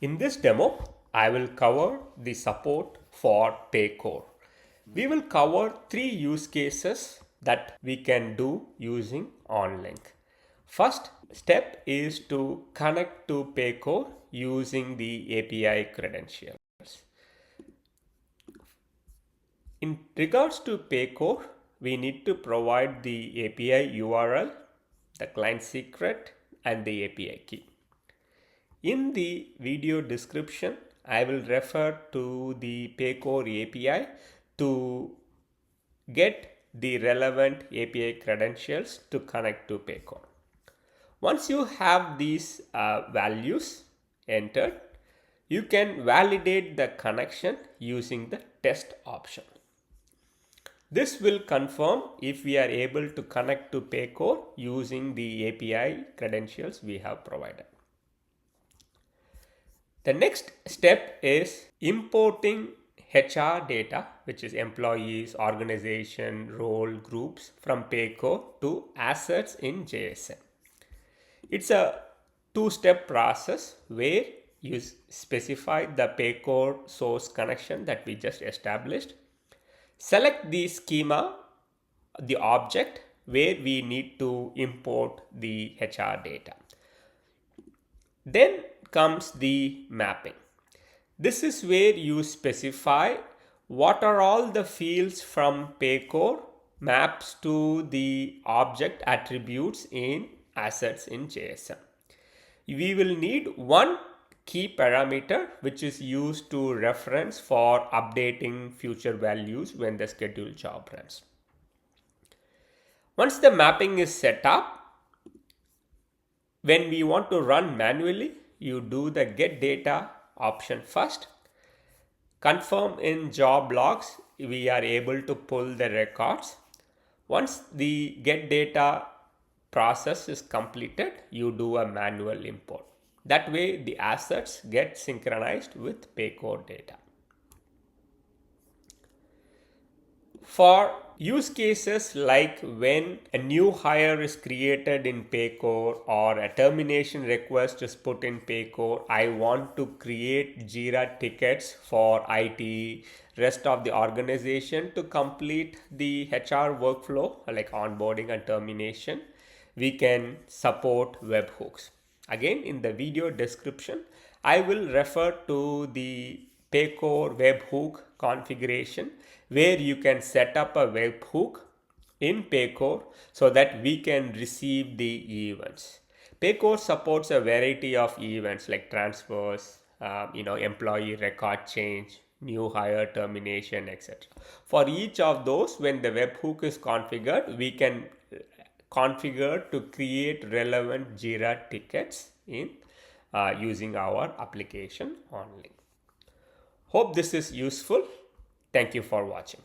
In this demo, I will cover the support for Paycor. We will cover 3 use cases that we can do using OnLink. First step is to connect to Paycor using the API credentials. In regards to Paycor, we need to provide the API URL, the client secret, and the API key. In the video description, I will refer to the Paycor API to get the relevant API credentials to connect to Paycor. Once you have these values entered, you can validate the connection using the test option. This will confirm if we are able to connect to Paycor using the API credentials we have provided. The next step is importing HR data, which is employees, organization, role groups from Paycor to assets in JSN. It's a two-step process where you specify the Paycor source connection that we just established. Select the schema, the object where we need to import the HR data. Then comes the mapping. This is where you specify what are all the fields from Paycor maps to the object attributes in assets in JSM. We will need one key parameter which is used to reference for updating future values when the scheduled job runs. Once the mapping is set up, when we want to run manually, you do the get data option first. Confirm in job logs, we are able to pull the records. Once the get data process is completed, you do a manual import. That way the assets get synchronized with Paycor data. For use cases like when a new hire is created in Paycor or a termination request is put in Paycor, I want to create Jira tickets for IT, rest of the organization to complete the HR workflow like onboarding and termination, we can support webhooks. Again, in the video description, I will refer to the Paycor webhook configuration where you can set up a webhook in Paycor so that we can receive the events. Paycor supports a variety of events like transfers, employee record change, new hire termination, etc. For each of those, when the webhook is configured, we can configure to create relevant Jira tickets in using our application OnLink. Hope this is useful. Thank you for watching.